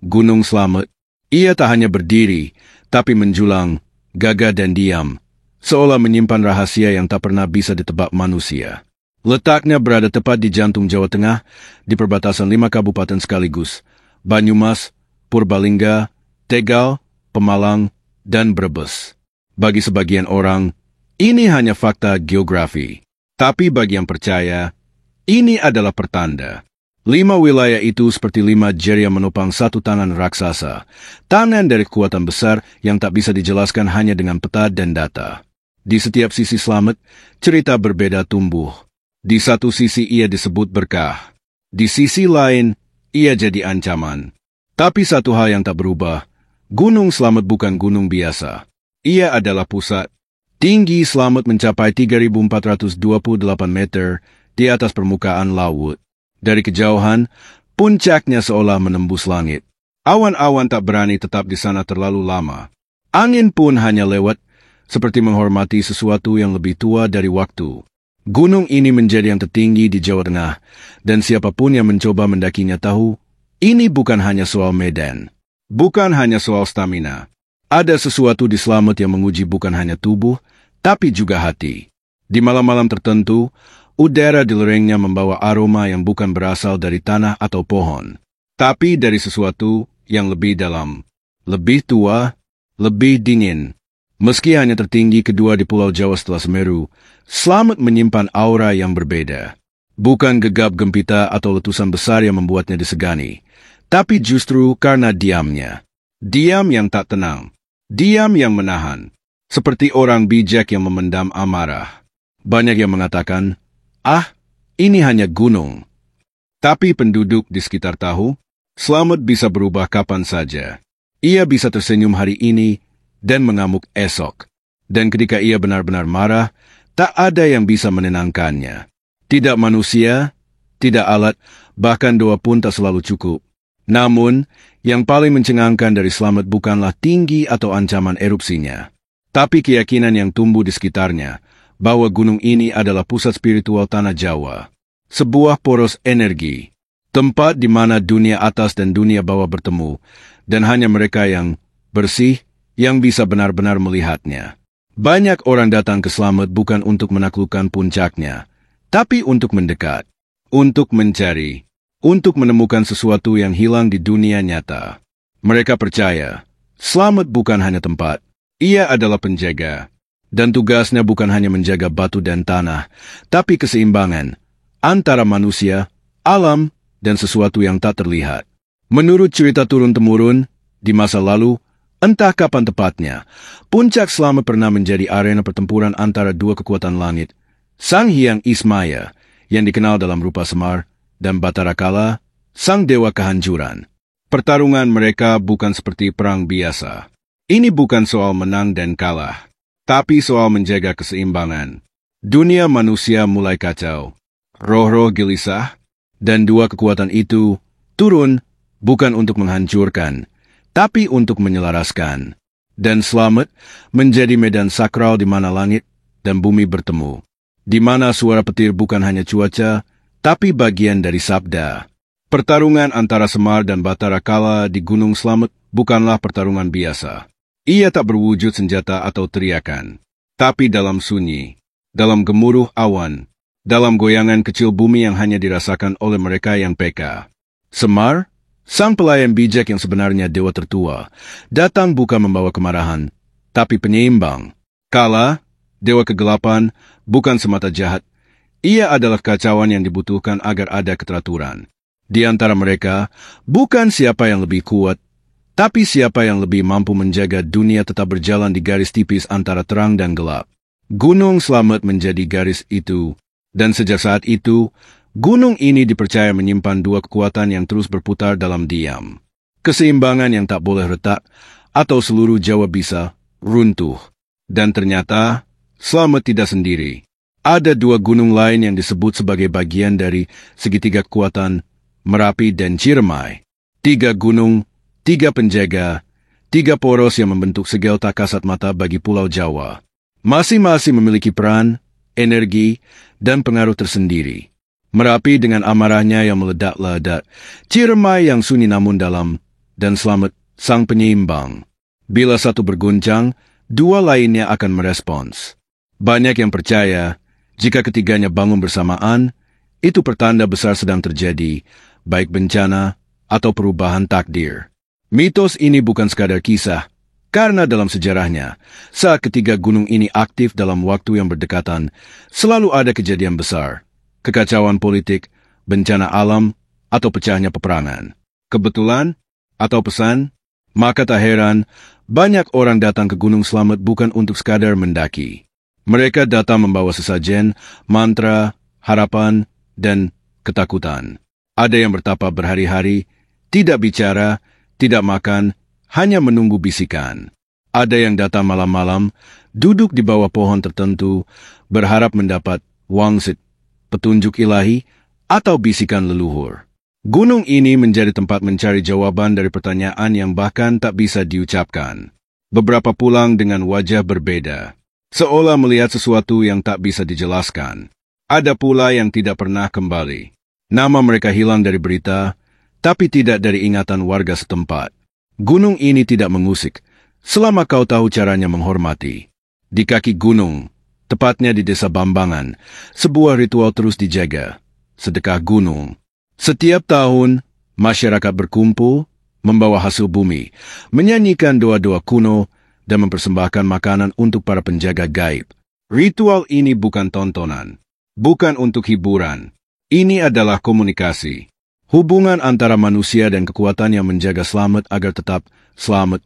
Gunung Slamet. Ia tak hanya berdiri, tapi menjulang, gagah dan diam, seolah menyimpan rahasia yang tak pernah bisa ditebak manusia. Letaknya berada tepat di jantung Jawa Tengah, di perbatasan 5 kabupaten sekaligus, Banyumas, Purbalingga, Tegal, Pemalang, dan Brebes. Bagi sebagian orang, ini hanya fakta geografi. Tapi bagi yang percaya, ini adalah pertanda. 5 wilayah itu seperti 5 jari yang menopang satu tangan raksasa. Tangan dari kekuatan besar yang tak bisa dijelaskan hanya dengan peta dan data. Di setiap sisi Slamet, cerita berbeda tumbuh. Di satu sisi ia disebut berkah. Di sisi lain, ia jadi ancaman. Tapi satu hal yang tak berubah, Gunung Slamet bukan gunung biasa. Ia adalah pusat. Tinggi Slamet mencapai 3.428 meter di atas permukaan laut. Dari kejauhan, puncaknya seolah menembus langit. Awan-awan tak berani tetap di sana terlalu lama. Angin pun hanya lewat, seperti menghormati sesuatu yang lebih tua dari waktu. Gunung ini menjadi yang tertinggi di Jawa Tengah, dan siapapun yang mencoba mendakinya tahu, ini bukan hanya soal medan. Bukan hanya soal stamina. Ada sesuatu di Slamet yang menguji bukan hanya tubuh, tapi juga hati. Di malam-malam tertentu, udara di lerengnya membawa aroma yang bukan berasal dari tanah atau pohon, tapi dari sesuatu yang lebih dalam, lebih tua, lebih dingin. Meski hanya tertinggi kedua di Pulau Jawa setelah Semeru, Slamet menyimpan aura yang berbeda. Bukan gegap gempita atau letusan besar yang membuatnya disegani, tapi justru karena diamnya. Diam yang tak tenang, diam yang menahan, seperti orang bijak yang memendam amarah. Banyak yang mengatakan, ini hanya gunung. Tapi penduduk di sekitar tahu, Slamet bisa berubah kapan saja. Ia bisa tersenyum hari ini dan mengamuk esok. Dan ketika ia benar-benar marah, tak ada yang bisa menenangkannya. Tidak manusia, tidak alat, bahkan doa pun tak selalu cukup. Namun, yang paling mencengangkan dari Slamet bukanlah tinggi atau ancaman erupsinya, tapi keyakinan yang tumbuh di sekitarnya, bahwa gunung ini adalah pusat spiritual tanah Jawa. Sebuah poros energi, tempat di mana dunia atas dan dunia bawah bertemu, dan hanya mereka yang bersih yang bisa benar-benar melihatnya. Banyak orang datang ke Slamet bukan untuk menaklukkan puncaknya, tapi untuk mendekat, untuk mencari, untuk menemukan sesuatu yang hilang di dunia nyata. Mereka percaya, Slamet bukan hanya tempat, ia adalah penjaga. Dan tugasnya bukan hanya menjaga batu dan tanah, tapi keseimbangan antara manusia, alam, dan sesuatu yang tak terlihat. Menurut cerita turun-temurun, di masa lalu, entah kapan tepatnya, puncak Slamet pernah menjadi arena pertempuran antara dua kekuatan langit, Sang Hyang Ismaya, yang dikenal dalam rupa Semar, dan Batara Kala, sang dewa kehancuran. Pertarungan mereka bukan seperti perang biasa. Ini bukan soal menang dan kalah, tapi soal menjaga keseimbangan. Dunia manusia mulai kacau. Roh-roh gelisah, dan dua kekuatan itu turun bukan untuk menghancurkan, tapi untuk menyelaraskan. Dan Slamet menjadi medan sakral di mana langit dan bumi bertemu. Di mana suara petir bukan hanya cuaca, tapi bagian dari sabda. Pertarungan antara Semar dan Batara Kala di Gunung Slamet bukanlah pertarungan biasa. Ia tak berwujud senjata atau teriakan, tapi dalam sunyi, dalam gemuruh awan, dalam goyangan kecil bumi yang hanya dirasakan oleh mereka yang peka. Semar, sang pelayan bijak yang sebenarnya dewa tertua, datang bukan membawa kemarahan, tapi penyeimbang. Kala, dewa kegelapan, bukan semata jahat. Ia adalah kekacauan yang dibutuhkan agar ada keteraturan. Di antara mereka, bukan siapa yang lebih kuat, tapi siapa yang lebih mampu menjaga dunia tetap berjalan di garis tipis antara terang dan gelap. Gunung Slamet menjadi garis itu, dan sejak saat itu, gunung ini dipercaya menyimpan dua kekuatan yang terus berputar dalam diam. Keseimbangan yang tak boleh retak, atau seluruh Jawa bisa runtuh. Dan ternyata, Slamet tidak sendiri. Ada dua gunung lain yang disebut sebagai bagian dari segitiga kekuatan, Merapi dan Ciremai. 3 gunung, 3 penjaga, 3 poros yang membentuk segel tak kasat mata bagi Pulau Jawa. Masing-masing memiliki peran, energi, dan pengaruh tersendiri. Merapi dengan amarahnya yang meledak-ledak, Ciremai yang sunyi namun dalam, dan Slamet, sang penyeimbang. Bila satu berguncang, dua lainnya akan merespons. Banyak yang percaya, jika ketiganya bangun bersamaan, itu pertanda besar sedang terjadi, baik bencana atau perubahan takdir. Mitos ini bukan sekadar kisah, karena dalam sejarahnya, saat ketiga gunung ini aktif dalam waktu yang berdekatan, selalu ada kejadian besar, kekacauan politik, bencana alam, atau pecahnya peperangan. Kebetulan atau pesan, maka tak heran, banyak orang datang ke Gunung Slamet bukan untuk sekadar mendaki. Mereka datang membawa sesajen, mantra, harapan, dan ketakutan. Ada yang bertapa berhari-hari, tidak bicara, tidak makan, hanya menunggu bisikan. Ada yang datang malam-malam, duduk di bawah pohon tertentu, berharap mendapat wangsit, petunjuk ilahi, atau bisikan leluhur. Gunung ini menjadi tempat mencari jawaban dari pertanyaan yang bahkan tak bisa diucapkan. Beberapa pulang dengan wajah berbeda, seolah melihat sesuatu yang tak bisa dijelaskan. Ada pula yang tidak pernah kembali. Nama mereka hilang dari berita, tapi tidak dari ingatan warga setempat. Gunung ini tidak mengusik, selama kau tahu caranya menghormati. Di kaki gunung, tepatnya di Desa Bambangan, sebuah ritual terus dijaga. Sedekah gunung. Setiap tahun, masyarakat berkumpul, membawa hasil bumi, menyanyikan doa-doa kuno, dan mempersembahkan makanan untuk para penjaga gaib. Ritual ini bukan tontonan, bukan untuk hiburan. Ini adalah komunikasi. Hubungan antara manusia dan kekuatan yang menjaga Slamet agar tetap selamat.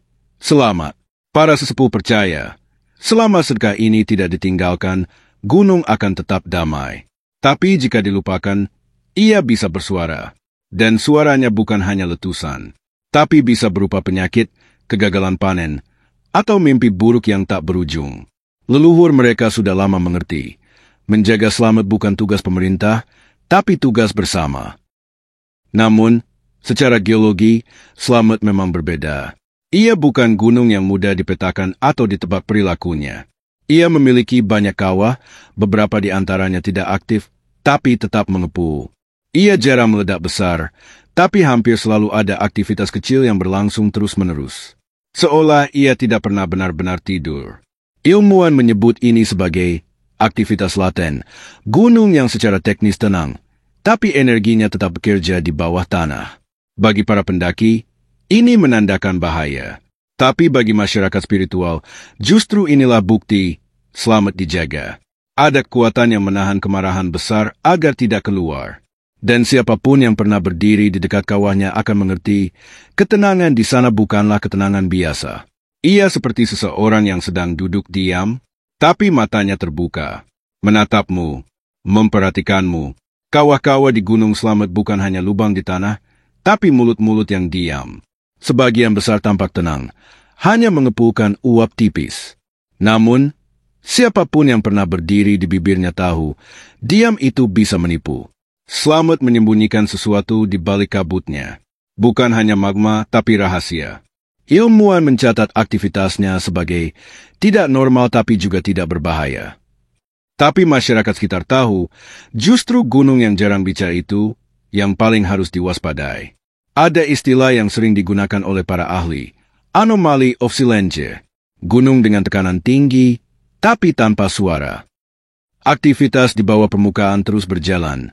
Para sesepuh percaya, selama sedekah ini tidak ditinggalkan, gunung akan tetap damai. Tapi jika dilupakan, ia bisa bersuara. Dan suaranya bukan hanya letusan, tapi bisa berupa penyakit, kegagalan panen, atau mimpi buruk yang tak berujung. Leluhur mereka sudah lama mengerti. Menjaga Slamet bukan tugas pemerintah, tapi tugas bersama. Namun, secara geologi, Slamet memang berbeda. Ia bukan gunung yang mudah dipetakan atau ditebak perilakunya. Ia memiliki banyak kawah, beberapa di antaranya tidak aktif, tapi tetap mengepul. Ia jarang meledak besar, tapi hampir selalu ada aktivitas kecil yang berlangsung terus-menerus. Seolah ia tidak pernah benar-benar tidur. Ilmuwan menyebut ini sebagai aktivitas laten, gunung yang secara teknis tenang, tapi energinya tetap bekerja di bawah tanah. Bagi para pendaki, ini menandakan bahaya. Tapi bagi masyarakat spiritual, justru inilah bukti Slamet dijaga. Ada kekuatan yang menahan kemarahan besar agar tidak keluar. Dan siapapun yang pernah berdiri di dekat kawahnya akan mengerti, ketenangan di sana bukanlah ketenangan biasa. Ia seperti seseorang yang sedang duduk diam, tapi matanya terbuka, menatapmu, memperhatikanmu. Kawah-kawah di Gunung Slamet bukan hanya lubang di tanah, tapi mulut-mulut yang diam. Sebagian besar tampak tenang, hanya mengepulkan uap tipis. Namun, siapapun yang pernah berdiri di bibirnya tahu, diam itu bisa menipu. Slamet menyembunyikan sesuatu di balik kabutnya. Bukan hanya magma, tapi rahasia. Ilmuwan mencatat aktivitasnya sebagai tidak normal tapi juga tidak berbahaya. Tapi masyarakat sekitar tahu, justru gunung yang jarang bicara itu yang paling harus diwaspadai. Ada istilah yang sering digunakan oleh para ahli, anomali of silence, gunung dengan tekanan tinggi, tapi tanpa suara. Aktivitas di bawah permukaan terus berjalan,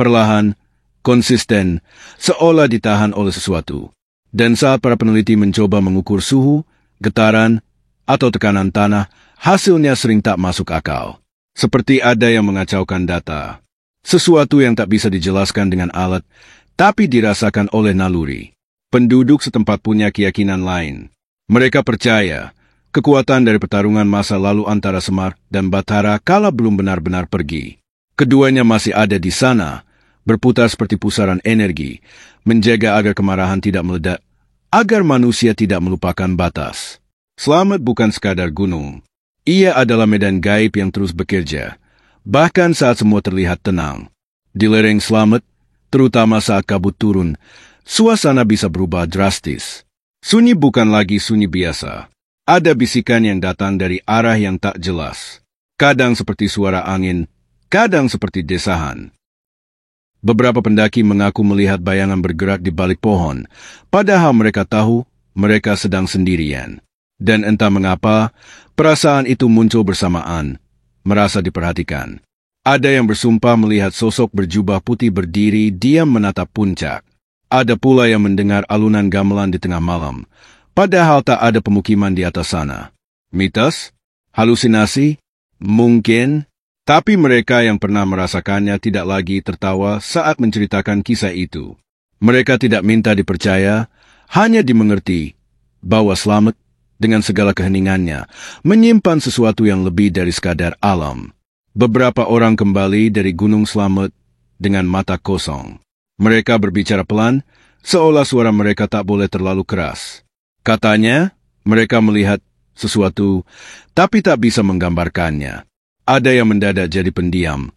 perlahan, konsisten, seolah ditahan oleh sesuatu. Dan saat para peneliti mencoba mengukur suhu, getaran, atau tekanan tanah, hasilnya sering tak masuk akal. Seperti ada yang mengacaukan data. Sesuatu yang tak bisa dijelaskan dengan alat, tapi dirasakan oleh naluri. Penduduk setempat punya keyakinan lain. Mereka percaya, kekuatan dari pertarungan masa lalu antara Semar dan Bathara kala belum benar-benar pergi. Keduanya masih ada di sana, berputar seperti pusaran energi, menjaga agar kemarahan tidak meledak, agar manusia tidak melupakan batas. Slamet bukan sekadar gunung. Ia adalah medan gaib yang terus bekerja, bahkan saat semua terlihat tenang. Di lereng Slamet, terutama saat kabut turun, suasana bisa berubah drastis. Sunyi bukan lagi sunyi biasa. Ada bisikan yang datang dari arah yang tak jelas. Kadang seperti suara angin, kadang seperti desahan. Beberapa pendaki mengaku melihat bayangan bergerak di balik pohon, padahal mereka tahu mereka sedang sendirian. Dan entah mengapa, perasaan itu muncul bersamaan, merasa diperhatikan. Ada yang bersumpah melihat sosok berjubah putih berdiri diam menatap puncak. Ada pula yang mendengar alunan gamelan di tengah malam, padahal tak ada pemukiman di atas sana. Mitos? Halusinasi? Mungkin. Tapi mereka yang pernah merasakannya tidak lagi tertawa saat menceritakan kisah itu. Mereka tidak minta dipercaya, hanya dimengerti bahwa Slamet dengan segala keheningannya menyimpan sesuatu yang lebih dari sekadar alam. Beberapa orang kembali dari Gunung Slamet dengan mata kosong. Mereka berbicara pelan, seolah suara mereka tak boleh terlalu keras. Katanya, mereka melihat sesuatu, tapi tak bisa menggambarkannya. Ada yang mendadak jadi pendiam.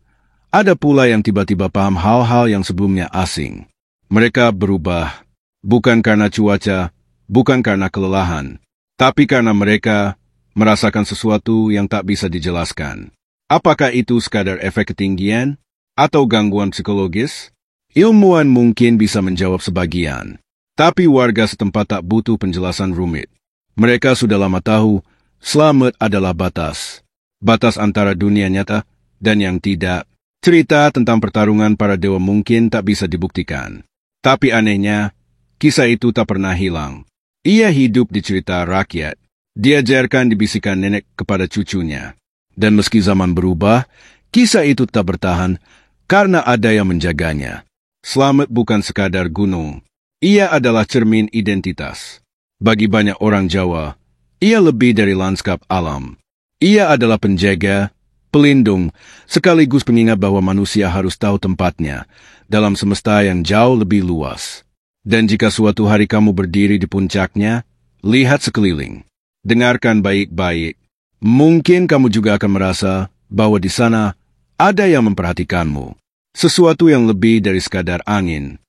Ada pula yang tiba-tiba paham hal-hal yang sebelumnya asing. Mereka berubah, bukan karena cuaca, bukan karena kelelahan, tapi karena mereka merasakan sesuatu yang tak bisa dijelaskan. Apakah itu sekadar efek ketinggian atau gangguan psikologis? Ilmuwan mungkin bisa menjawab sebagian, tapi warga setempat tak butuh penjelasan rumit. Mereka sudah lama tahu, Slamet adalah batas. Batas antara dunia nyata dan yang tidak. Cerita tentang pertarungan para dewa mungkin tak bisa dibuktikan. Tapi anehnya, kisah itu tak pernah hilang. Ia hidup di cerita rakyat. Diajarkan dibisikkan nenek kepada cucunya. Dan meski zaman berubah, kisah itu tak bertahan karena ada yang menjaganya. Slamet bukan sekadar gunung. Ia adalah cermin identitas. Bagi banyak orang Jawa, ia lebih dari lanskap alam. Ia adalah penjaga, pelindung, sekaligus pengingat bahwa manusia harus tahu tempatnya dalam semesta yang jauh lebih luas. Dan jika suatu hari kamu berdiri di puncaknya, lihat sekeliling. Dengarkan baik-baik. Mungkin kamu juga akan merasa bahwa di sana ada yang memperhatikanmu. Sesuatu yang lebih dari sekadar angin.